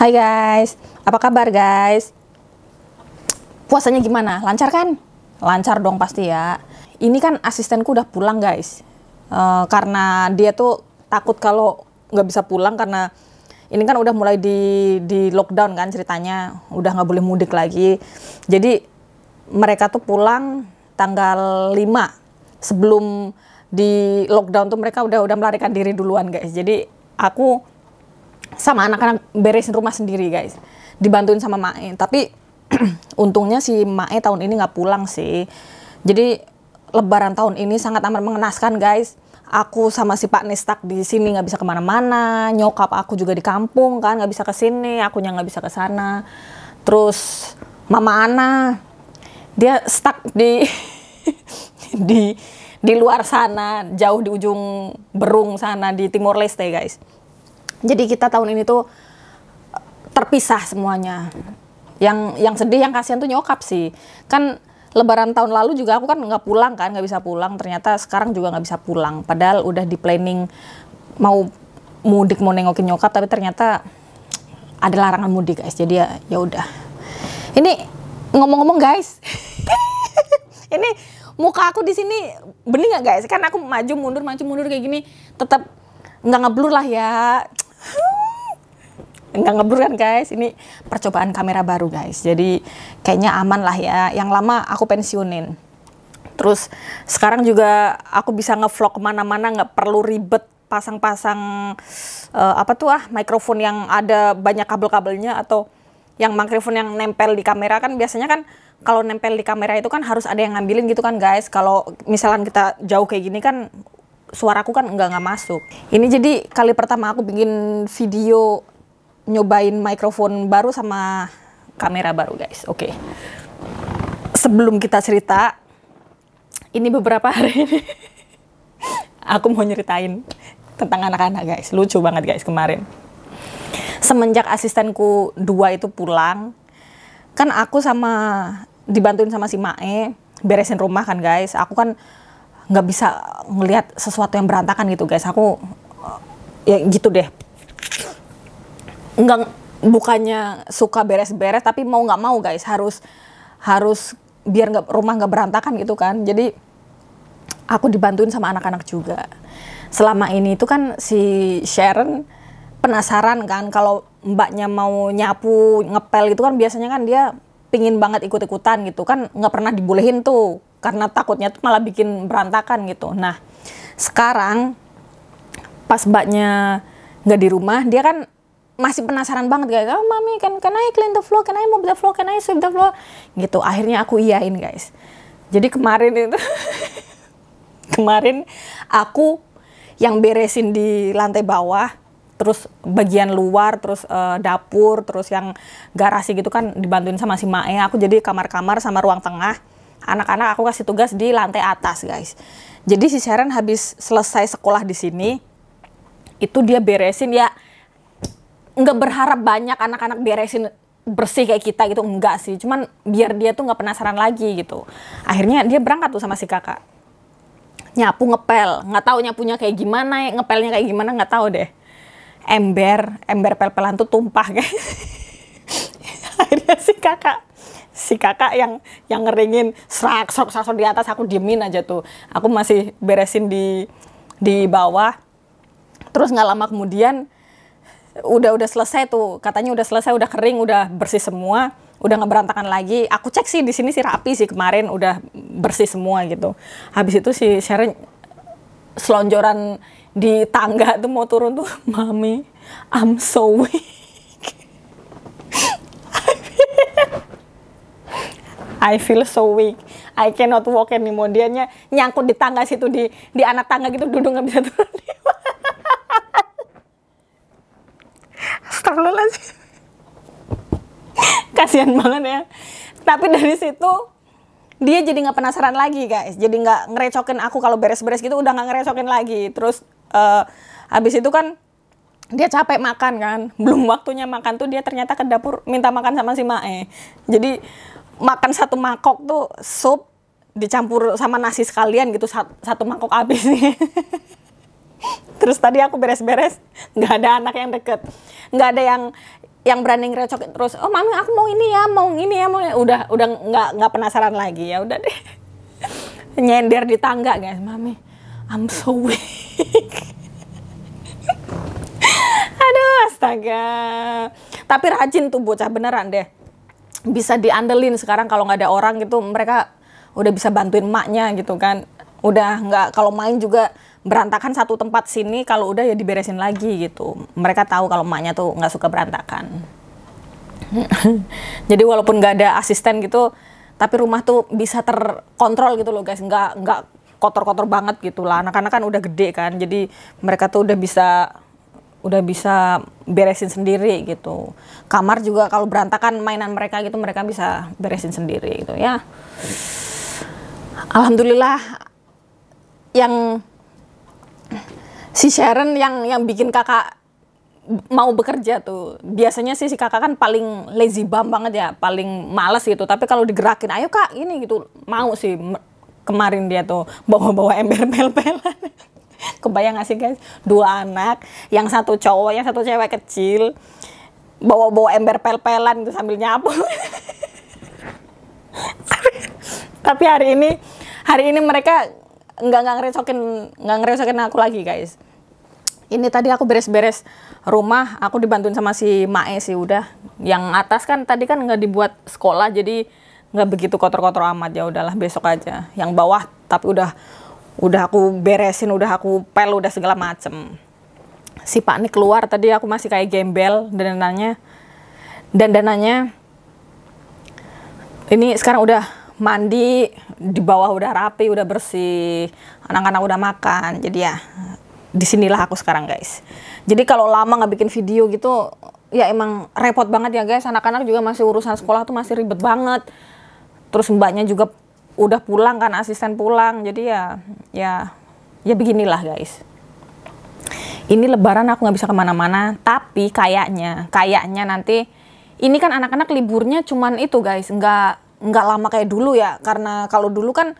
Hai guys, apa kabar guys? Puasanya gimana? Lancar kan? Lancar dong pasti ya. Ini kan asistenku udah pulang guys. Karena dia tuh takut kalau nggak bisa pulang karena ini kan udah mulai di lockdown kan ceritanya. Udah nggak boleh mudik lagi. Jadi mereka tuh pulang tanggal 5. Sebelum di lockdown tuh mereka udah melarikan diri duluan guys. Jadi aku sama anak-anak beresin rumah sendiri guys, dibantuin sama Mae. Tapi untungnya si Mae tahun ini nggak pulang sih. Jadi Lebaran tahun ini sangat amat mengenaskan guys. Aku sama si Pak Nistak di sini nggak bisa kemana-mana. Nyokap aku juga di kampung kan, nggak bisa ke sini. Akunya nggak bisa ke sana. Terus Mama Ana dia stuck di di luar sana, jauh di ujung Berung sana di Timor Leste guys. Jadi kita tahun ini tuh terpisah semuanya. Yang sedih, yang kasihan tuh nyokap sih. Kan Lebaran tahun lalu juga aku kan nggak pulang kan, nggak bisa pulang. Ternyata sekarang juga nggak bisa pulang. Padahal udah di planning mau mudik, mau nengokin nyokap, tapi ternyata ada larangan mudik guys. Jadi ya udah. Ini ngomong-ngomong guys, ini muka aku di sini bening nggak guys? Kan aku maju mundur kayak gini, tetap nggak ngeblur lah ya. Nggak ngeblur kan guys, ini percobaan kamera baru guys, jadi kayaknya aman lah ya. Yang lama aku pensiunin, terus sekarang juga aku bisa ngevlog kemana-mana, nggak perlu ribet pasang-pasang mikrofon yang ada banyak kabel-kabelnya, atau yang mikrofon yang nempel di kamera. Kan biasanya kan kalau nempel di kamera itu kan harus ada yang ngambilin gitu kan guys. Kalau misalkan kita jauh kayak gini kan suaraku kan nggak masuk. Ini jadi kali pertama aku bikin video nyobain mikrofon baru sama kamera baru guys. Oke. Sebelum kita cerita, ini beberapa hari ini aku mau nyeritain tentang anak-anak guys. Lucu banget guys kemarin. Semenjak asistenku 2 itu pulang, kan aku dibantuin sama si Mae beresin rumah kan guys. Aku kan nggak bisa ngelihat sesuatu yang berantakan gitu guys. Aku ya gitu deh. Bukannya suka beres-beres, tapi mau nggak mau guys harus biar rumah nggak berantakan gitu kan. Jadi aku dibantuin sama anak-anak juga. Selama ini itu kan si Sharon penasaran kan kalau mbaknya mau nyapu ngepel gitu kan, biasanya kan dia pingin banget ikut-ikutan gitu kan, nggak pernah dibolehin tuh karena takutnya tuh malah bikin berantakan gitu. Nah sekarang pas mbaknya nggak di rumah, dia kan masih penasaran banget guys. Oh mami, can I clean the floor, can I mop the floor, can I sweep the floor gitu. Akhirnya aku iyain guys. Jadi kemarin itu kemarin aku yang beresin di lantai bawah, terus bagian luar, terus dapur, terus yang garasi gitu kan dibantuin sama si Mae. Aku jadi kamar-kamar sama ruang tengah. Anak-anak aku kasih tugas di lantai atas guys. Jadi si Sharon habis selesai sekolah di sini, itu dia beresin ya. Nggak berharap banyak anak-anak beresin bersih kayak kita gitu, enggak sih. Cuman biar dia tuh nggak penasaran lagi gitu. Akhirnya dia berangkat tuh sama si kakak. Nyapu ngepel, nggak tahu nyapunya kayak gimana, ngepelnya kayak gimana nggak tahu deh. Ember pel-pelan tuh tumpah guys. Akhirnya si kakak yang ngeringin serak di atas, aku diemin aja tuh. Aku masih beresin di bawah. Terus nggak lama kemudian udah selesai tuh, katanya udah selesai, udah kering, udah bersih semua, udah nggak berantakan lagi. Aku cek sih di sini sih rapi sih, kemarin udah bersih semua gitu. Habis itu si Sharon selonjoran di tangga tuh mau turun tuh, mami, I'm so weak. I feel so weak. I cannot walk anymore. Dia nyangkut di tangga situ, di anak tangga gitu, duduk nggak bisa turun. Astagfirullahaladzim. Kasihan banget ya. Tapi dari situ dia jadi nggak penasaran lagi guys. Jadi nggak ngerecokin aku kalau beres-beres gitu, udah nggak ngerecokin lagi. Terus habis itu kan dia capek makan kan, belum waktunya makan tuh dia ternyata ke dapur minta makan sama si Mae. Jadi makan satu mangkok tuh sup dicampur sama nasi sekalian gitu, satu mangkok habis nih. Terus tadi aku beres-beres, nggak ada anak yang deket, nggak ada yang yang berani ngerecokin terus, oh mami aku mau ini ya, mau ini ya, mau ini. Udah nggak penasaran lagi, ya udah deh. Nyender di tangga guys, mami I'm so weak. Aduh astaga, tapi rajin tuh bocah beneran deh, bisa diandelin sekarang kalau nggak ada orang gitu, mereka udah bisa bantuin emaknya gitu kan, udah nggak, kalau main juga berantakan satu tempat sini, kalau udah ya diberesin lagi gitu. Mereka tahu kalau emaknya tuh nggak suka berantakan. Jadi walaupun nggak ada asisten gitu, tapi rumah tuh bisa terkontrol gitu loh guys, nggak kotor-kotor banget gitu lah. Anak-anak kan udah gede kan, jadi mereka tuh udah bisa beresin sendiri gitu. Kamar juga kalau berantakan mainan mereka gitu, mereka bisa beresin sendiri gitu ya. Alhamdulillah yang si Sharon yang bikin kakak mau bekerja tuh. Biasanya sih si kakak kan paling lazy bum banget ya, paling males gitu. Tapi kalau digerakin, ayo kak ini gitu, mau sih. Kemarin dia tuh bawa-bawa ember pel-pelan. Kebayang gak sih guys, 2 anak, yang satu cowok, yang satu cewek kecil, bawa-bawa ember pel-pelan gitu sambil nyapu. Tapi hari ini mereka nggak ngerecokin aku lagi guys. Ini tadi aku beres-beres rumah, aku dibantuin sama si Mae sih udah. Yang atas kan tadi kan nggak dibuat sekolah, jadi nggak begitu kotor-kotor amat, ya udahlah besok aja. Yang bawah tapi udah aku beresin, udah aku pel, udah segala macem. Si Pak nih keluar tadi, aku masih kayak gembel dandanannya. Ini sekarang udah mandi, di bawah udah rapi, udah bersih, anak-anak udah makan. Jadi ya disinilah aku sekarang guys. Jadi kalau lama nggak bikin video gitu, ya emang repot banget ya guys. Anak-anak juga masih urusan sekolah tuh masih ribet banget. Terus mbaknya juga udah pulang kan, asisten pulang. Jadi ya beginilah guys. Ini lebaran aku nggak bisa kemana-mana. Tapi kayaknya nanti ini kan anak-anak liburnya cuman itu guys, nggak lama kayak dulu ya. Karena kalau dulu kan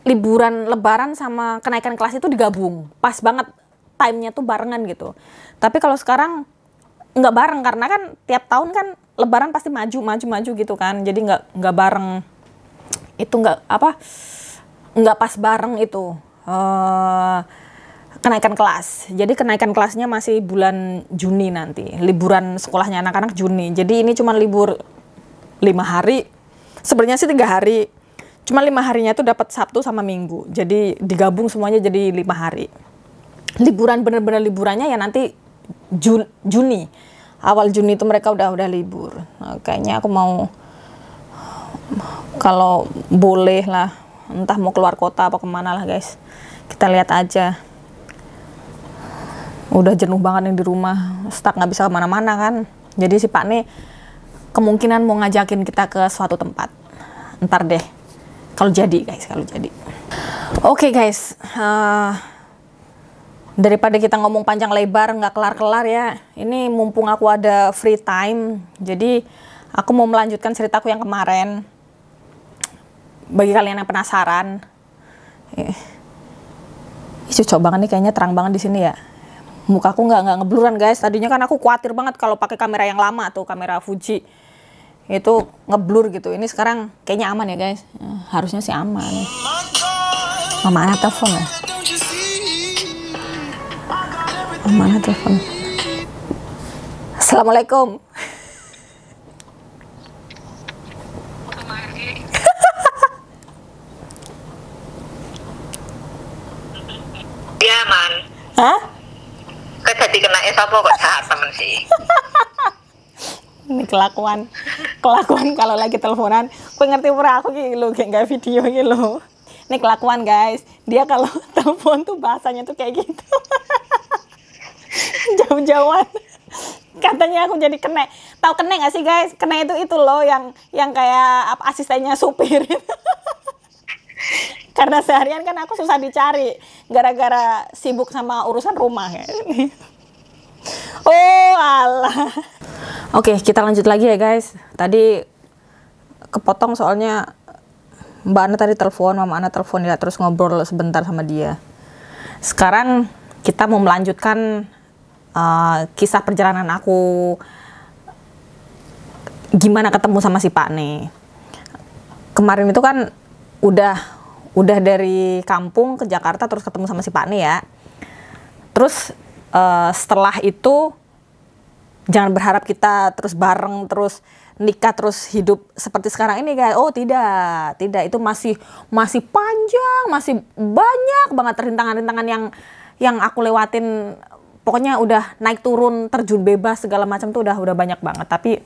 liburan lebaran sama kenaikan kelas itu digabung, pas banget timenya tuh barengan gitu. Tapi kalau sekarang nggak bareng, karena kan tiap tahun kan lebaran pasti maju gitu kan, jadi nggak bareng. Itu nggak pas bareng itu kenaikan kelas. Jadi kenaikan kelasnya masih bulan Juni nanti, liburan sekolahnya anak-anak Juni. Jadi ini cuma libur 5 hari, sebenarnya sih 3 hari. Cuma 5 harinya itu dapat Sabtu sama Minggu. Jadi digabung semuanya jadi 5 hari. Liburan bener-bener liburannya ya nanti Juni. Awal Juni itu mereka udah libur. Nah, kayaknya aku mau, kalau boleh lah, entah mau keluar kota apa kemana lah guys. Kita lihat aja. Udah jenuh banget nih di rumah, stuck nggak bisa kemana-mana kan. Jadi si Pak nih kemungkinan mau ngajakin kita ke suatu tempat. Ntar deh. Kalau jadi guys, Oke guys, daripada kita ngomong panjang lebar nggak kelar-kelar ya, ini mumpung aku ada free time, jadi aku mau melanjutkan ceritaku yang kemarin. Bagi kalian yang penasaran, cocok banget nih, kayaknya terang banget di sini ya. Mukaku nggak ngebluran guys. Tadinya kan aku khawatir banget kalau pakai kamera yang lama tuh, kamera Fuji. Itu ngeblur gitu. Ini sekarang kayaknya aman ya guys. Harusnya sih aman. Mama Ana telepon ya. Mama Ana telepon. Assalamualaikum. Iya man. Hah? Kok jadi kena sapa kok jahat temen sih. Ini kelakuan kalau lagi teleponan. Kue ngerti pura aku gitu loh, kayak nggak video gitu loh. Ini kelakuan guys. Dia kalau telepon tuh bahasanya tuh kayak gitu. Jauh-jauhan. Katanya aku jadi kene. Tahu kene nggak sih guys? Kene itu loh yang kayak asistennya supir. Karena seharian kan aku susah dicari gara-gara sibuk sama urusan rumah ya. Oh alah. Oke, kita lanjut lagi ya guys. Tadi kepotong soalnya Mbak Ana tadi telepon, Mama Ana telepon ya, terus ngobrol sebentar sama dia. Sekarang kita mau melanjutkan kisah perjalanan aku gimana ketemu sama si Pak Ne. Kemarin itu kan udah dari kampung ke Jakarta terus ketemu sama si Pak Ne ya. Terus setelah itu jangan berharap kita terus bareng terus nikah terus hidup seperti sekarang ini guys. Oh tidak, itu masih panjang, masih banyak banget rintangan-rintangan yang aku lewatin. Pokoknya udah naik turun, terjun bebas segala macam tuh udah banyak banget. Tapi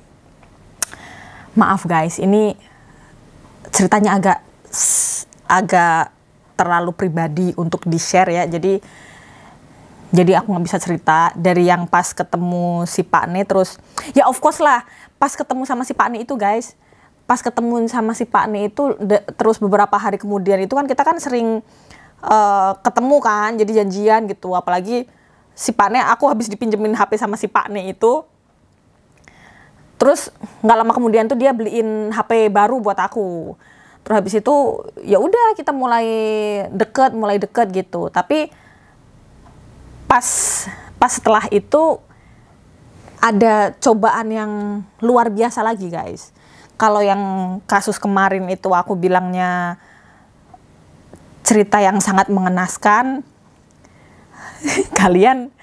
maaf guys, ini ceritanya agak terlalu pribadi untuk di-share ya. Jadi aku nggak bisa cerita dari yang pas ketemu si Pak Ne terus. Ya of course lah, pas ketemu sama si Pak Ne itu guys. Pas ketemu sama si Pak Ne itu terus beberapa hari kemudian itu kan kita kan sering ketemu kan, jadi janjian gitu. Apalagi si Pak Ne, aku habis dipinjemin HP sama si Pak Ne itu. Terus nggak lama kemudian tuh dia beliin HP baru buat aku. Terus habis itu ya udah kita mulai deket gitu. Tapi pas setelah itu ada cobaan yang luar biasa lagi guys. Kalau yang kasus kemarin itu aku bilangnya cerita yang sangat mengenaskan. kalian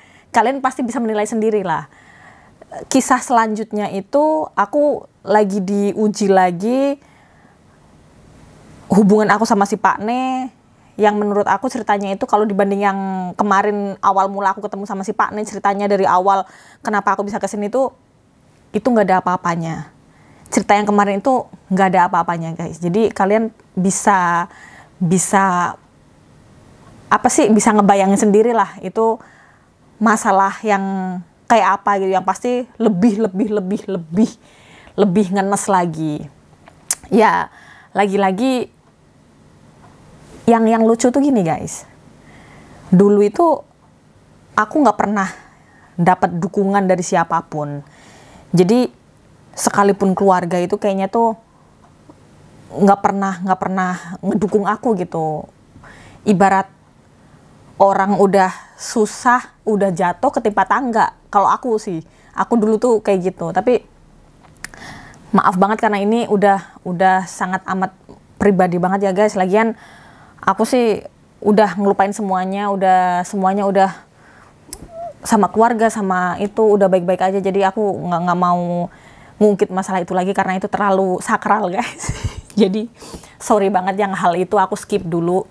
pasti bisa menilai sendiri lah. Kisah selanjutnya itu aku lagi diuji lagi hubungan aku sama si Pak Ne, yang menurut aku ceritanya itu kalau dibanding yang kemarin awal mula aku ketemu sama si Pak Ne, ceritanya dari awal kenapa aku bisa kesini itu nggak ada apa-apanya. Cerita yang kemarin itu nggak ada apa-apanya guys. Jadi kalian bisa bisa ngebayangin sendiri lah itu masalah yang kayak apa gitu, yang pasti lebih ngenes lagi. Ya lagi-lagi yang lucu tuh gini guys, dulu itu aku nggak pernah dapat dukungan dari siapapun. Jadi sekalipun keluarga itu kayaknya tuh nggak pernah ngedukung aku gitu. Ibarat orang udah susah, udah jatuh ketimpa tangga. Kalau aku dulu tuh kayak gitu. Tapi maaf banget karena ini udah sangat amat pribadi banget ya guys. Lagian aku sih udah ngelupain semuanya udah sama keluarga sama itu udah baik-baik aja. Jadi aku nggak mau ngungkit masalah itu lagi karena itu terlalu sakral guys. Jadi sorry banget yang hal itu aku skip dulu.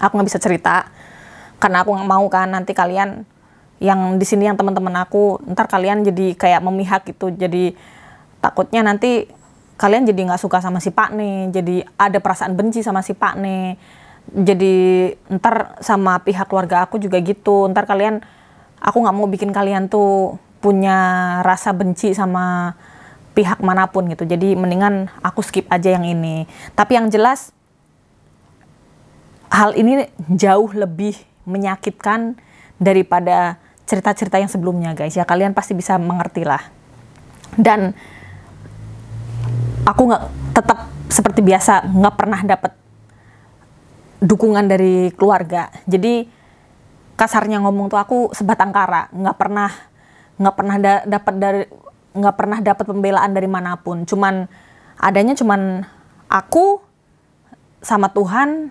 Aku nggak bisa cerita karena aku nggak mau kan nanti kalian yang di sini yang teman-teman aku ntar kalian jadi kayak memihak gitu. Jadi takutnya nanti kalian jadi nggak suka sama si Pak Ne, jadi ada perasaan benci sama si Pak Ne. Jadi ntar sama pihak keluarga aku juga gitu. Ntar aku nggak mau bikin kalian tuh punya rasa benci sama pihak manapun gitu. Jadi mendingan aku skip aja yang ini. Tapi yang jelas hal ini jauh lebih menyakitkan daripada cerita-cerita yang sebelumnya guys. Ya kalian pasti bisa mengerti lah. Dan aku tetap seperti biasa nggak pernah dapat dukungan dari keluarga. Jadi kasarnya ngomong tuh aku sebatang kara, nggak pernah dapat pembelaan dari manapun. Adanya cuman aku sama Tuhan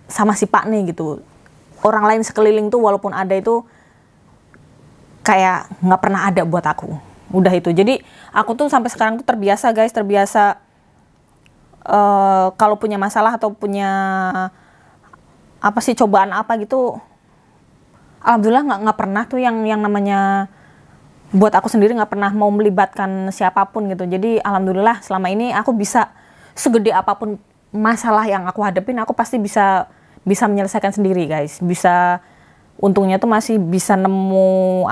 sama si Pak Ne gitu. Orang lain sekeliling tuh walaupun ada itu kayak nggak pernah ada buat aku. Udah itu. Jadi aku tuh sampai sekarang tuh terbiasa guys, kalau punya masalah atau punya cobaan apa gitu, alhamdulillah nggak pernah tuh yang namanya buat aku sendiri nggak pernah mau melibatkan siapapun gitu. Jadi alhamdulillah selama ini aku bisa segede apapun masalah yang aku hadapin aku pasti bisa menyelesaikan sendiri guys. Untungnya tuh masih bisa nemu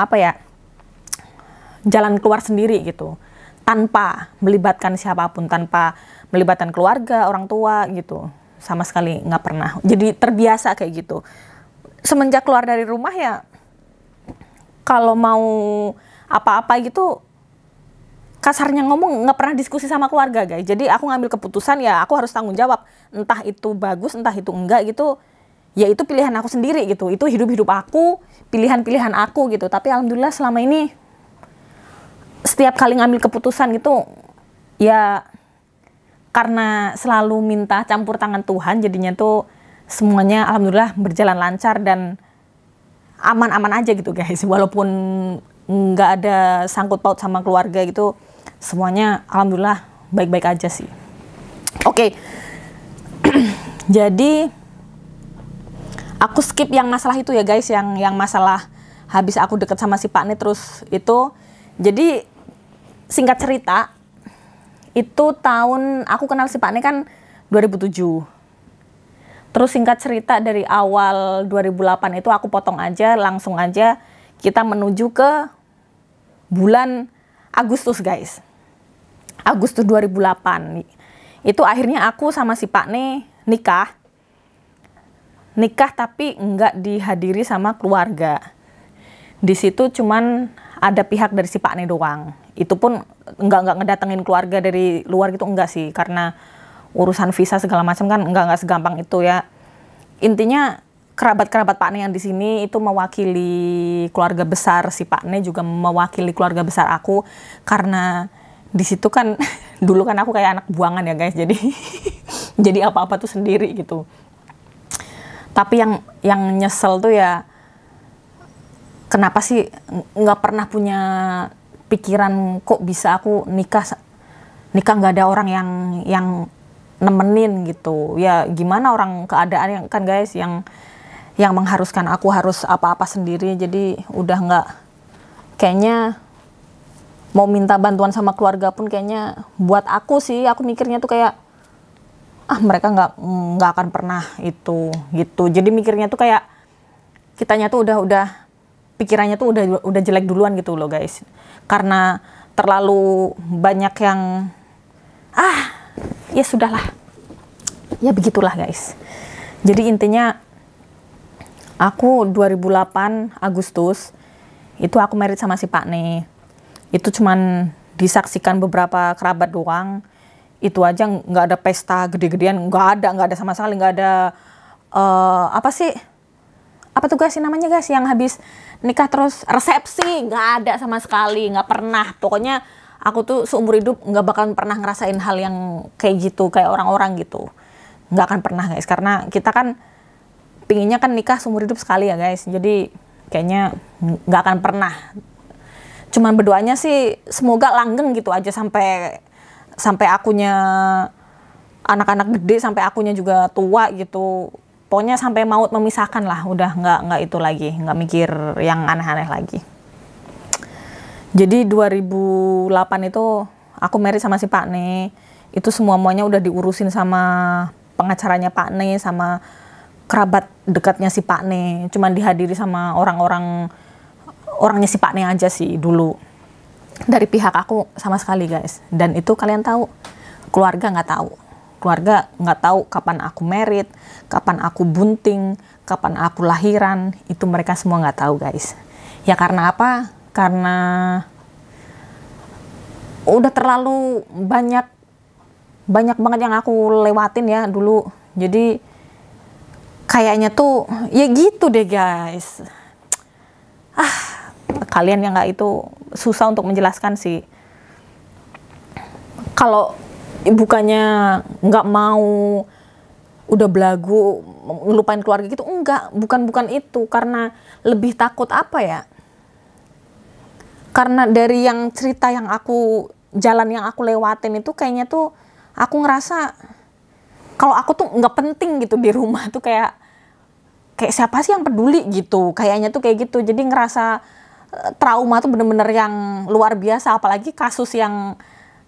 jalan keluar sendiri gitu, tanpa melibatkan siapapun, tanpa melibatkan keluarga, orang tua gitu, sama sekali nggak pernah. Jadi terbiasa kayak gitu. Semenjak keluar dari rumah ya, kalau mau apa-apa gitu, kasarnya ngomong nggak pernah diskusi sama keluarga guys. Jadi aku ngambil keputusan ya aku harus tanggung jawab, entah itu bagus, entah itu enggak gitu. Ya itu pilihan aku sendiri gitu, itu hidup aku, pilihan aku gitu. Tapi alhamdulillah selama ini setiap kali ngambil keputusan gitu ya karena selalu minta campur tangan Tuhan, jadinya tuh semuanya alhamdulillah berjalan lancar dan aman-aman aja gitu guys. Walaupun nggak ada sangkut paut sama keluarga gitu, semuanya alhamdulillah baik-baik aja sih. Oke. Jadi aku skip yang masalah itu ya guys, yang masalah habis aku deket sama si Pak Ne terus itu. Jadi singkat cerita, itu tahun aku kenal si Pak Ne kan 2007. Terus singkat cerita dari awal 2008 itu aku potong aja, langsung aja kita menuju ke bulan Agustus guys. Agustus 2008. Itu akhirnya aku sama si Pak Ne nikah tapi nggak dihadiri sama keluarga. Di situ cuman ada pihak dari si Pak Ne doang. Itu pun nggak ngedatengin keluarga dari luar gitu, enggak sih, karena urusan visa segala macam kan nggak segampang itu ya. Intinya kerabat-kerabat Pak Ne yang di sini itu mewakili keluarga besar si Pak Ne, juga mewakili keluarga besar aku, karena di situ kan dulu kan aku kayak anak buangan ya guys, jadi apa-apa tuh sendiri gitu. Tapi yang nyesel tuh ya, kenapa sih nggak pernah punya pikiran kok bisa aku nikah nggak ada orang yang nemenin gitu. Ya gimana orang keadaan yang kan guys yang mengharuskan aku harus apa-apa sendiri. Jadi udah nggak, kayaknya mau minta bantuan sama keluarga pun kayaknya buat aku sih, aku mikirnya tuh kayak mereka nggak akan pernah itu gitu. Jadi mikirnya tuh kayak kitanya tuh udah pikirannya tuh udah jelek duluan gitu loh guys, karena terlalu banyak yang ya sudahlah, ya begitulah guys. Jadi intinya aku 2008 Agustus itu aku married sama si Pak Ne. Itu cuman disaksikan beberapa kerabat doang. Itu aja nggak ada pesta gede-gedean, nggak ada sama sekali, nggak ada apa tuh guys namanya guys, yang habis nikah terus resepsi, nggak ada sama sekali, nggak pernah. Pokoknya aku tuh seumur hidup nggak bakalan pernah ngerasain hal yang kayak gitu, kayak orang-orang gitu, nggak akan pernah guys, karena kita kan pinginnya kan nikah seumur hidup sekali ya guys. Jadi kayaknya nggak akan pernah. Cuman berdoanya sih semoga langgeng gitu aja sampai akunya anak-anak gede, sampai akunya juga tua gitu. Pokoknya sampai maut memisahkan lah, udah nggak itu lagi, nggak mikir yang aneh-aneh lagi. Jadi 2008 itu aku married sama si Pak Ne. Itu semuanya udah diurusin sama pengacaranya Pak Ne, sama kerabat dekatnya si Pak Ne. Cuman dihadiri sama orangnya si Pak Ne aja sih dulu. Dari pihak aku sama sekali guys. Dan itu kalian tahu, keluarga nggak tahu. Keluarga nggak tahu kapan aku married, kapan aku bunting, kapan aku lahiran. Itu mereka semua nggak tahu guys. Ya karena apa? Karena udah terlalu banyak banget yang aku lewatin ya dulu. Jadi kayaknya tuh ya gitu deh guys. Kalian yang nggak itu susah untuk menjelaskan sih. Kalau bukannya nggak mau udah belagu ngelupain keluarga gitu, enggak, bukan itu, karena lebih takut apa ya, karena dari yang cerita yang jalan yang aku lewatin itu kayaknya tuh aku ngerasa kalau aku tuh nggak penting gitu di rumah tuh, kayak siapa sih yang peduli gitu, kayaknya tuh kayak gitu. Jadi ngerasa trauma tuh bener-bener yang luar biasa, apalagi kasus yang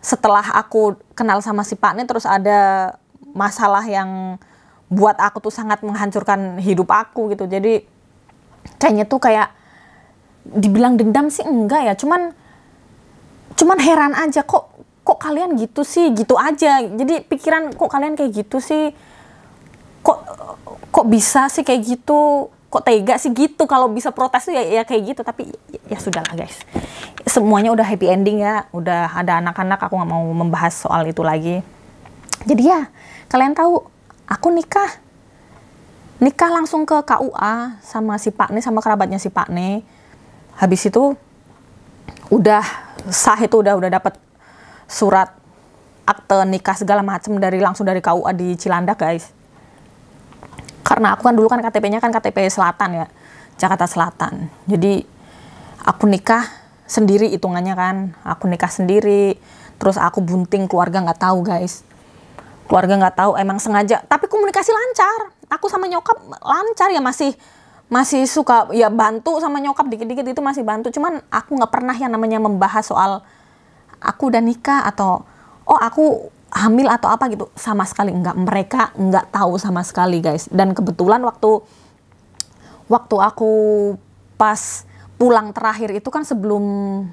setelah aku kenal sama si Pak Ne terus ada masalah yang buat aku tuh sangat menghancurkan hidup aku gitu. Jadi kayaknya tuh kayak dibilang dendam sih enggak ya, cuman heran aja kok kalian gitu sih, gitu aja. Jadi pikiran kok kalian kayak gitu sih, kok bisa sih kayak gitu, kok tega sih gitu. Kalau bisa protes tuh ya kayak gitu, tapi ya sudahlah guys, semuanya udah happy ending ya, udah ada anak-anak, aku nggak mau membahas soal itu lagi. Jadi ya kalian tahu, aku nikah langsung ke KUA sama si Pak Ne, sama kerabatnya si Pak Ne. Habis itu udah sah, itu udah dapat surat akte nikah segala macem langsung dari KUA di Cilandak guys. Karena aku kan dulu kan KTP-nya kan KTP Selatan ya, Jakarta Selatan. Jadi aku nikah sendiri hitungannya kan, aku nikah sendiri, terus aku bunting, keluarga nggak tahu guys. Keluarga nggak tahu, emang sengaja. Tapi komunikasi lancar, aku sama nyokap lancar ya, masih suka ya bantu sama nyokap dikit-dikit itu masih bantu. Cuman aku nggak pernah yang namanya membahas soal aku udah nikah atau oh aku hamil atau apa gitu, sama sekali enggak. Mereka enggak tahu sama sekali guys. Dan kebetulan waktu aku pas pulang terakhir itu kan sebelum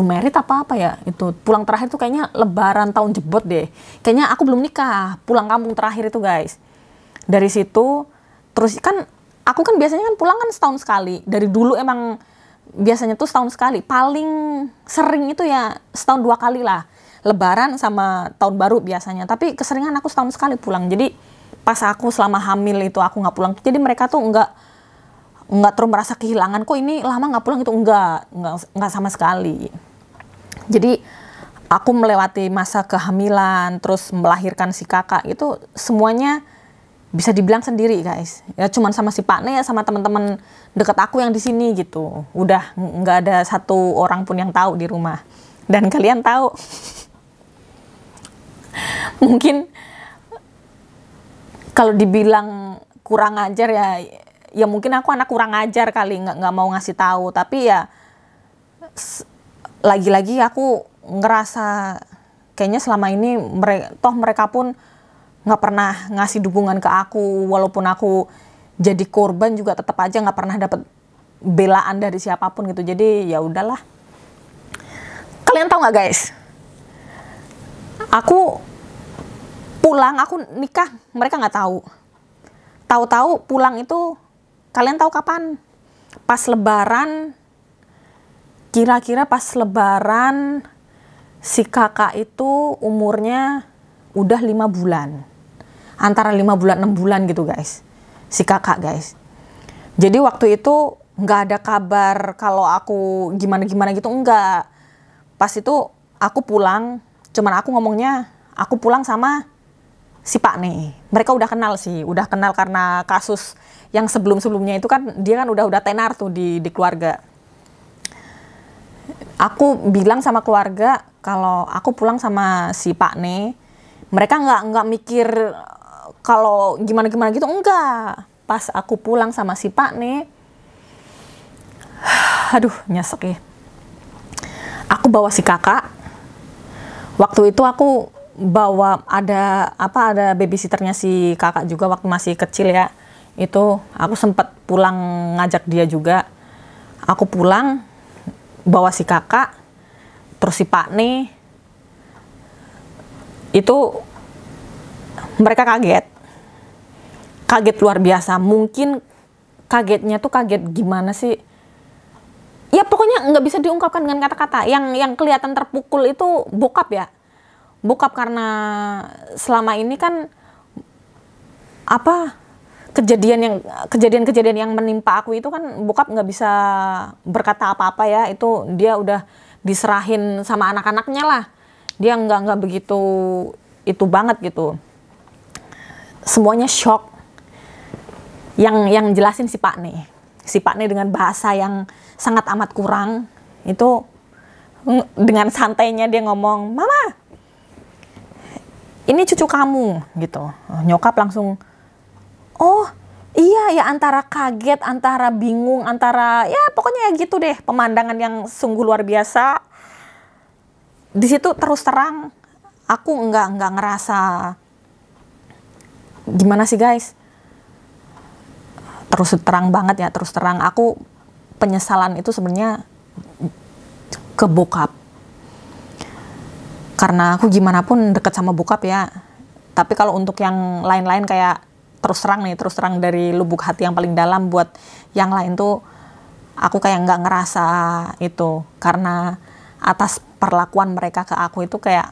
merit apa ya, itu pulang terakhir tuh kayaknya lebaran tahun jebot deh, kayaknya aku belum nikah, pulang kampung terakhir itu guys. Dari situ terus kan aku kan biasanya kan pulang kan setahun sekali, dari dulu emang biasanya tuh setahun sekali, paling sering itu ya setahun 2 kali lah, lebaran sama tahun baru biasanya. Tapi keseringan aku setahun sekali pulang. Jadi pas aku selama hamil itu aku nggak pulang, jadi mereka tuh nggak terus merasa kehilangan, kok ini lama nggak pulang, itu nggak sama sekali. Jadi aku melewati masa kehamilan terus melahirkan si kakak itu semuanya bisa dibilang sendiri guys. Ya cuman sama si Pak Ne ya, sama teman-teman deket aku yang di sini gitu. Udah nggak ada satu orang pun yang tahu di rumah. Dan kalian tahu mungkin kalau dibilang kurang ajar ya mungkin aku anak kurang ajar kali, nggak mau ngasih tahu. Tapi ya lagi-lagi aku ngerasa kayaknya selama ini mereka pun nggak pernah ngasih dukungan ke aku, walaupun aku jadi korban juga tetap aja nggak pernah dapet belaan dari siapapun gitu. Jadi ya udahlah. Kalian tahu nggak guys? Aku pulang, aku nikah, mereka nggak tahu. Tahu-tahu pulang itu, kalian tahu kapan? Pas Lebaran, kira-kira pas Lebaran, si kakak itu umurnya udah 5 bulan. Antara 5 bulan, 6 bulan gitu guys. Si kakak guys. Jadi waktu itu nggak ada kabar kalau aku gimana-gimana gitu, enggak. Pas itu aku pulang, cuman aku ngomongnya, aku pulang sama si Pak Ne. Mereka udah kenal sih, udah kenal karena kasus yang sebelum-sebelumnya itu kan dia kan udah tenar tuh di keluarga. Aku bilang sama keluarga kalau aku pulang sama si Pak Ne. Mereka nggak mikir kalau gimana-gimana gitu, enggak. Pas aku pulang sama si Pak Ne, aduh nyesek ya. Aku bawa si kakak. Waktu itu aku bawa ada babysitternya si kakak juga waktu masih kecil ya. Itu aku sempat pulang ngajak dia juga. Aku pulang bawa si kakak, terus si Pak Ne. Itu mereka kaget luar biasa. Mungkin kagetnya tuh kaget gimana sih, ya pokoknya nggak bisa diungkapkan dengan kata-kata. Yang kelihatan terpukul itu bokap ya, bokap, karena selama ini kan kejadian-kejadian yang menimpa aku itu kan bokap nggak bisa berkata apa-apa ya. Itu dia udah diserahin sama anak-anaknya lah. Dia nggak begitu itu banget gitu. Semuanya shock. Yang jelasin si Pak Ne. Si Pak Ne dengan bahasa yang sangat amat kurang. Itu dengan santainya dia ngomong, "Mama, ini cucu kamu," gitu. Nyokap langsung, "Oh iya ya," antara kaget, antara bingung, antara ya pokoknya ya gitu deh. Pemandangan yang sungguh luar biasa. Di situ terus terang aku nggak ngerasa gimana sih guys. Terus terang banget ya, terus terang aku penyesalan itu sebenarnya ke bokap. Karena aku gimana pun deket sama bokap ya. Tapi kalau untuk yang lain-lain kayak terus terang dari lubuk hati yang paling dalam buat yang lain tuh aku kayak nggak ngerasa itu. Karena atas perlakuan mereka ke aku itu kayak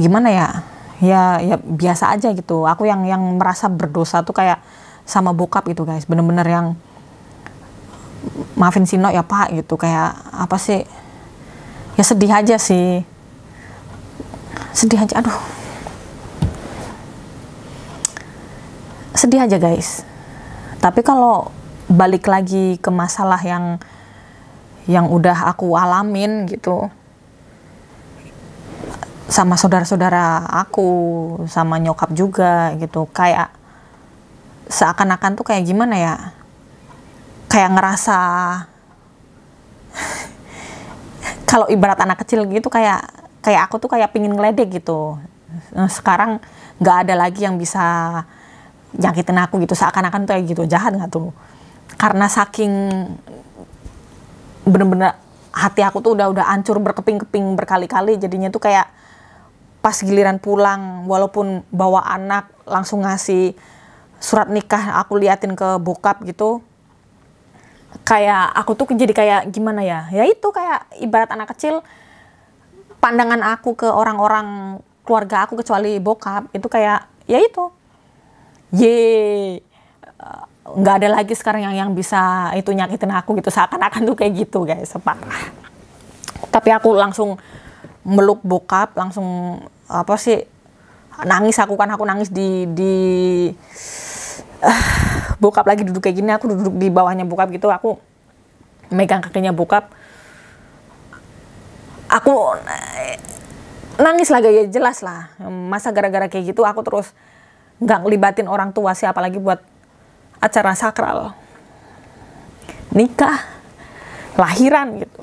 gimana ya? Ya biasa aja gitu. Aku yang merasa berdosa tuh kayak sama bokap itu guys. Bener-bener yang maafin Sino ya Pak gitu, kayak apa sih? Ya sedih aja sih, sedih aja, aduh, sedih aja guys. Tapi kalau balik lagi ke masalah yang udah aku alamin gitu, sama saudara-saudara aku, sama nyokap juga gitu, kayak seakan-akan tuh kayak gimana ya, kayak ngerasa kalau ibarat anak kecil gitu, kayak aku tuh kayak pingin ngeledek gitu. Nah, sekarang nggak ada lagi yang bisa nyakitin aku gitu, seakan-akan tuh kayak gitu. Jahat nggak tuh? Karena saking bener-bener hati aku tuh udah hancur berkeping-keping berkali-kali, jadinya tuh kayak pas giliran pulang, walaupun bawa anak, langsung ngasih surat nikah aku liatin ke bokap gitu, kayak aku tuh jadi kayak gimana ya, ya itu kayak ibarat anak kecil, pandangan aku ke orang-orang keluarga aku kecuali bokap itu kayak ya itu, nggak ada lagi sekarang yang bisa itu nyakitin aku gitu, seakan-akan tuh kayak gitu guys, separah. Tapi aku langsung meluk bokap, langsung apa sih, nangis aku nangis di bokap lagi duduk kayak gini, aku duduk di bawahnya bokap gitu, aku megang kakinya bokap, aku nangis lagi, ya jelas lah, masa gara-gara kayak gitu aku terus nggak ngelibatin orang tua sih, apalagi buat acara sakral, nikah, lahiran gitu.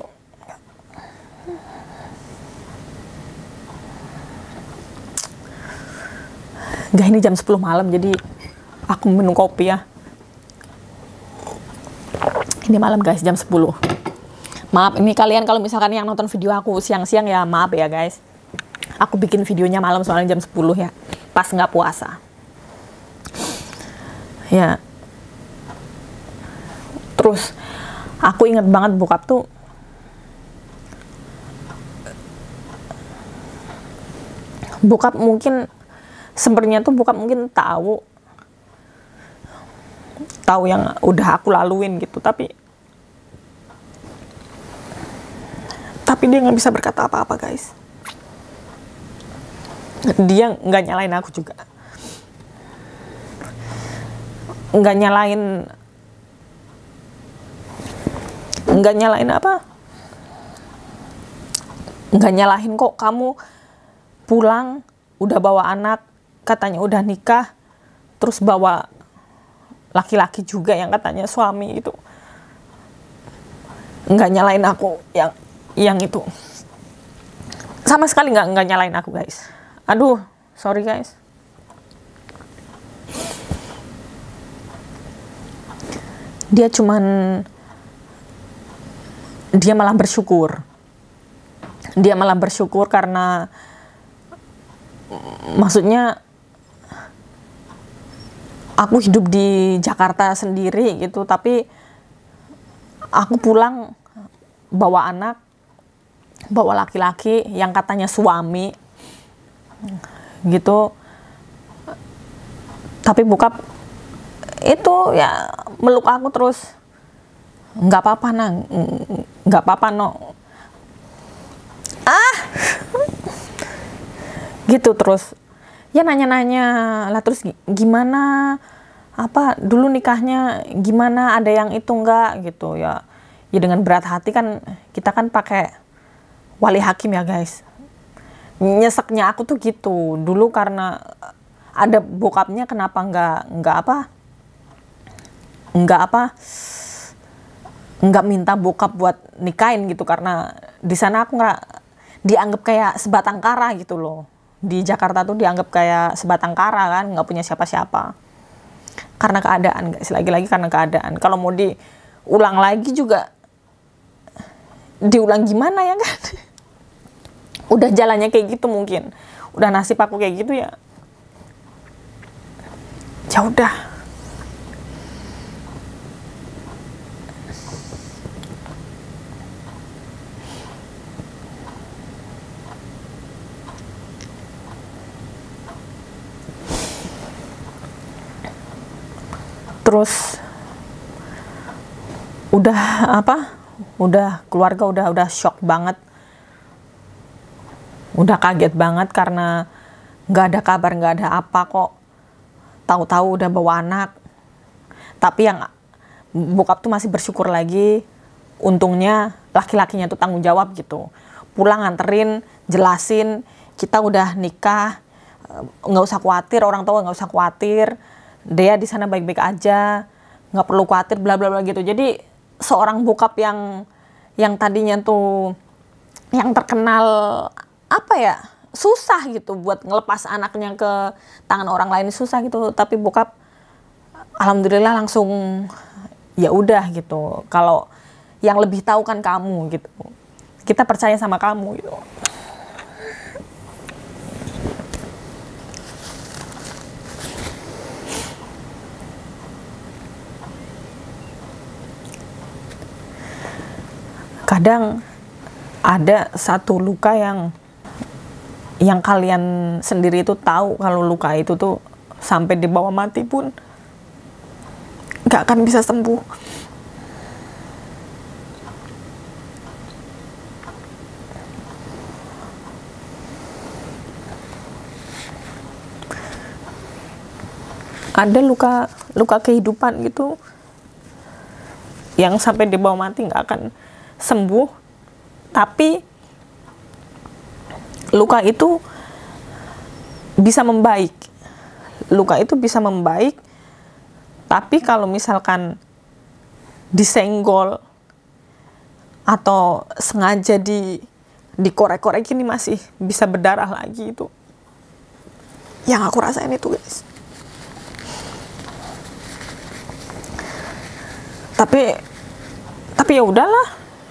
Gak, ini jam 10 malam jadi aku minum kopi ya. Ini malam guys, jam 10. Maaf, ini kalian kalau misalkan yang nonton video aku siang-siang ya maaf ya guys. Aku bikin videonya malam soalnya jam 10 ya. Pas nggak puasa. Ya. Terus aku inget banget bokap tuh sebenarnya tuh bokap mungkin tahu yang udah aku laluin gitu, tapi dia nggak bisa berkata apa-apa guys. Dia nggak nyalain aku juga, nggak nyalahin kok kamu pulang udah bawa anak, katanya udah nikah, terus bawa laki-laki juga yang katanya suami itu, nggak nyalain aku yang itu, sama sekali nggak nyalain aku guys. Aduh, sorry guys. Dia malah bersyukur karena maksudnya aku hidup di Jakarta sendiri gitu, tapi aku pulang bawa anak, bawa laki-laki yang katanya suami gitu. Tapi bokap itu ya meluk aku terus, nggak apa-apa nang, nggak apa-apa no, gitu. Terus ya nanya-nanya lah, terus gimana, apa dulu nikahnya gimana, ada yang itu enggak gitu ya. Ya dengan berat hati kan, kita kan pakai wali hakim ya guys. Nyeseknya aku tuh gitu dulu, karena ada bokapnya, kenapa nggak minta bokap buat nikahin gitu, karena di sana aku nggak dianggap kayak sebatang kara gitu loh. Di Jakarta tuh dianggap kayak sebatang kara kan, nggak punya siapa-siapa. Karena keadaan guys, lagi-lagi karena keadaan. Kalau mau diulang lagi juga, diulang gimana ya kan? Udah jalannya kayak gitu, mungkin udah nasib aku kayak gitu ya. Ya udah. Terus udah keluarga udah shock banget, Udah kaget banget karena nggak ada kabar, nggak ada apa kok. Tahu-tahu udah bawa anak. Tapi yang bokap tuh masih bersyukur lagi. Untungnya laki-lakinya tuh tanggung jawab gitu. Pulang nganterin, jelasin, kita udah nikah, nggak usah khawatir, orang tua nggak usah khawatir. Dia di sana baik-baik aja, nggak perlu khawatir, bla bla bla gitu. Jadi seorang bokap yang tadinya tuh yang terkenal apa ya, susah gitu buat ngelepas anaknya ke tangan orang lain, susah gitu. Tapi bokap alhamdulillah langsung ya udah gitu. Kalau yang lebih tahu kan kamu gitu. Kita percaya sama kamu gitu. Kadang ada satu luka yang kalian sendiri itu tahu kalau luka itu tuh sampai dibawa mati pun gak akan bisa sembuh. Ada luka kehidupan gitu yang sampai dibawa mati gak akan sembuh, tapi luka itu bisa membaik. Luka itu bisa membaik, tapi kalau misalkan disenggol atau sengaja dikorek-korek ini masih bisa berdarah lagi itu. Yang aku rasain itu, guys. Tapi ya udahlah,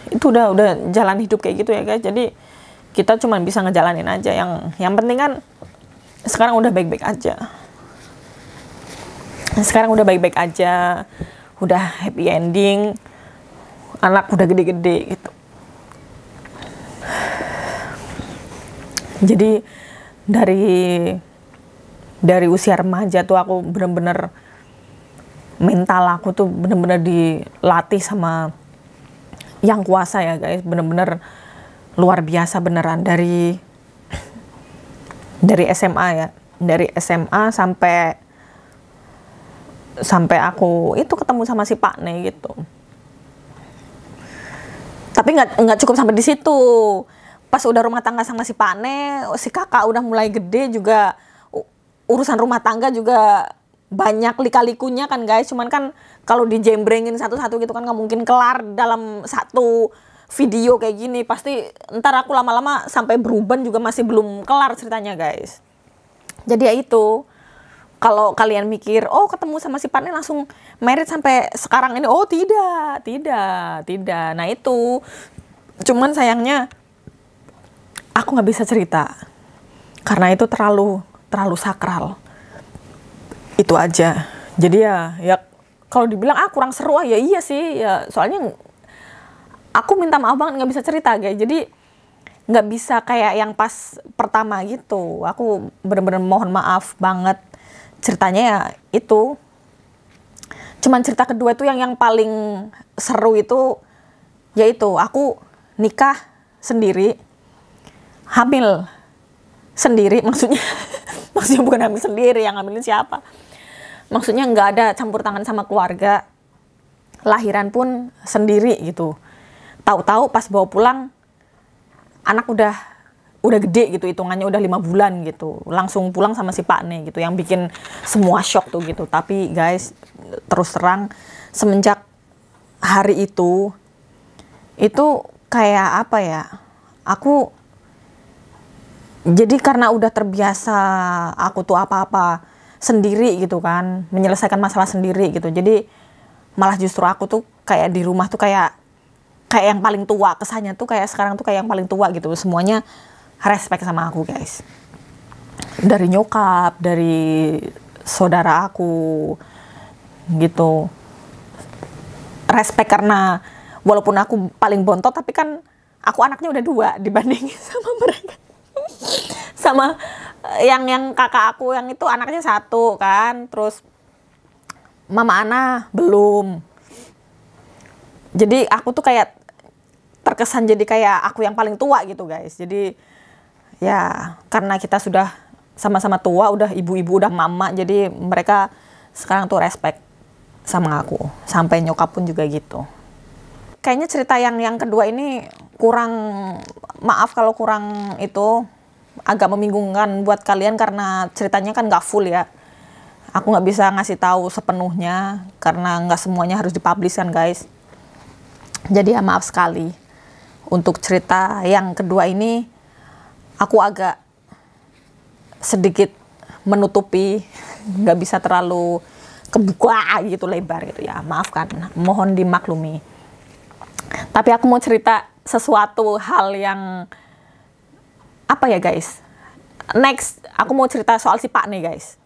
itu udah jalan hidup kayak gitu ya guys. Jadi kita cuma bisa ngejalanin aja. Yang penting kan sekarang udah baik-baik aja. Sekarang udah baik-baik aja, udah happy ending, anak udah gede-gede gitu. Jadi dari usia remaja tuh aku bener-bener, mental aku tuh bener-bener dilatih sama yang kuasa ya guys. Bener-bener luar biasa beneran. Dari SMA ya, dari SMA sampai aku itu ketemu sama si Pak Ne gitu. Tapi nggak cukup sampai di situ. Pas udah rumah tangga sama si Pak Ne, si kakak udah mulai gede juga, urusan rumah tangga juga banyak lika-likunya kan guys. Cuman kan kalau dijembrengin satu-satu gitu kan nggak mungkin kelar dalam satu video kayak gini. Pasti ntar aku lama-lama sampai beruban juga masih belum kelar ceritanya guys. Jadi ya itu, kalau kalian mikir, oh ketemu sama si Pak Ne langsung married sampai sekarang ini, oh tidak. Nah itu, cuman sayangnya aku nggak bisa cerita karena itu terlalu sakral. Itu aja. Jadi ya kalau dibilang kurang seru ya iya sih ya, soalnya aku minta maaf banget nggak bisa cerita guys. Jadi nggak bisa kayak yang pas pertama gitu. Aku bener-bener mohon maaf banget. Ceritanya ya itu. Cuman cerita kedua itu yang paling seru itu, yaitu aku nikah sendiri, hamil sendiri, maksudnya bukan hamil sendiri, yang hamilin siapa? Maksudnya nggak ada campur tangan sama keluarga, lahiran pun sendiri gitu. Tahu-tahu pas bawa pulang, anak udah gede gitu, hitungannya udah 5 bulan gitu. Langsung pulang sama si Pak Ne gitu, yang bikin semua shock tuh gitu. Tapi guys, terus terang, semenjak hari itu kayak apa ya, aku jadi karena udah terbiasa aku tuh apa-apa sendiri gitu kan, menyelesaikan masalah sendiri gitu. Jadi malah justru aku tuh kayak di rumah tuh kayak yang paling tua, kesannya tuh kayak sekarang tuh kayak yang paling tua gitu. Semuanya respect sama aku guys, dari nyokap, dari saudara aku gitu. Respect karena walaupun aku paling bontot, tapi kan aku anaknya udah 2 dibanding sama mereka. Sama yang kakak aku yang itu anaknya 1 kan, terus mama Ana belum. Jadi aku tuh kayak terkesan jadi kayak aku yang paling tua gitu guys. Jadi ya karena kita sudah sama-sama tua, udah ibu-ibu, udah mama, jadi mereka sekarang tuh respect sama aku. Sampai nyokap pun juga gitu. Kayaknya cerita yang kedua ini kurang, maaf kalau kurang itu agak membingungkan buat kalian karena ceritanya kan nggak full ya. Aku nggak bisa ngasih tahu sepenuhnya karena nggak semuanya harus dipublish kan guys. Jadi ya maaf sekali. Untuk cerita yang kedua ini aku agak sedikit menutupi, nggak bisa terlalu kebuka gitu lebar gitu ya. Maafkan, mohon dimaklumi. Tapi aku mau cerita sesuatu hal yang apa ya guys. Next, aku mau cerita soal si Pak nih guys.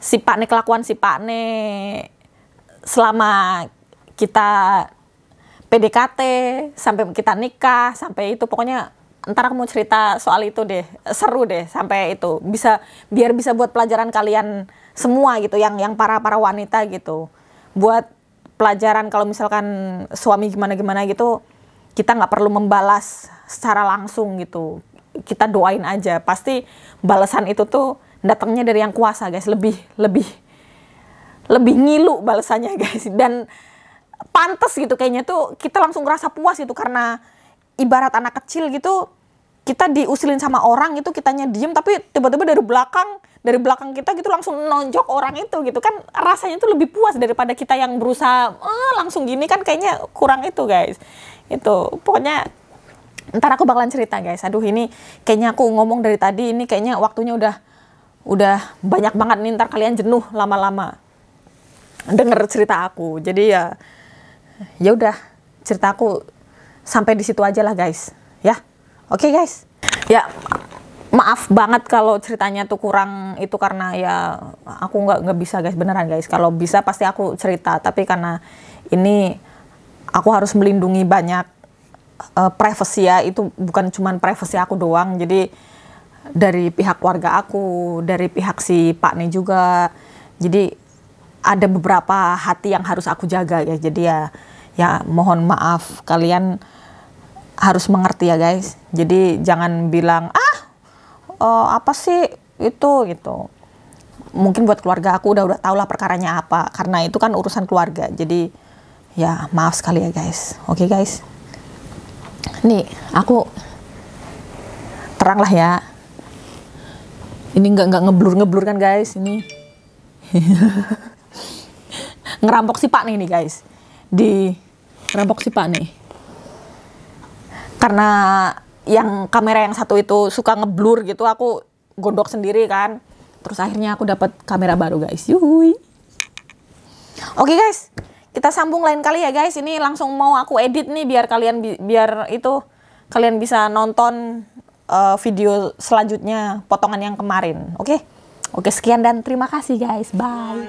Si Pak nih, kelakuan si Pak nih selama kita PDKT, sampai kita nikah, sampai itu pokoknya ntar aku mau cerita soal itu deh, seru deh sampai itu. Biar bisa buat pelajaran kalian semua gitu, yang para wanita gitu. Buat pelajaran kalau misalkan suami gimana gitu, kita nggak perlu membalas secara langsung gitu. Kita doain aja, pasti balasan itu tuh datangnya dari yang kuasa guys, lebih ngilu balasannya guys, dan pantes gitu kayaknya tuh kita langsung ngerasa puas gitu, karena ibarat anak kecil gitu, kita diusilin sama orang itu kitanya diem, tapi tiba-tiba dari belakang kita gitu langsung nonjok orang itu gitu kan, rasanya tuh lebih puas daripada kita yang berusaha langsung gini kan, kayaknya kurang itu guys. Itu pokoknya ntar aku bakalan cerita guys. Aduh ini kayaknya aku ngomong dari tadi, ini kayaknya waktunya udah banyak banget nih, ntar kalian jenuh lama-lama denger cerita aku. Jadi ya udah, cerita aku sampai di situ aja lah guys ya. Oke guys, ya maaf banget kalau ceritanya tuh kurang itu, karena ya aku nggak bisa guys, beneran guys. Kalau bisa pasti aku cerita, tapi karena ini aku harus melindungi banyak privasi ya, itu bukan cuman privasi aku doang, jadi dari pihak keluarga aku, dari pihak si Pak nih juga, jadi ada beberapa hati yang harus aku jaga ya. Jadi ya mohon maaf, kalian harus mengerti ya guys. Jadi jangan bilang apa sih itu gitu. Mungkin buat keluarga aku udah tahu lah perkaranya apa, karena itu kan urusan keluarga. Jadi ya maaf sekali ya guys. Oke guys, nih aku terang lah ya, ini nggak ngeblur kan guys, ini ngerampok si Pak nih guys, ngerampok si Pak nih. Karena yang kamera yang satu itu suka ngeblur gitu, aku gondok sendiri kan. Terus akhirnya aku dapat kamera baru guys. Yuhui. Oke guys, kita sambung lain kali ya guys. Ini langsung mau aku edit nih biar kalian bisa nonton video selanjutnya, potongan yang kemarin. Oke, sekian dan terima kasih guys. Bye.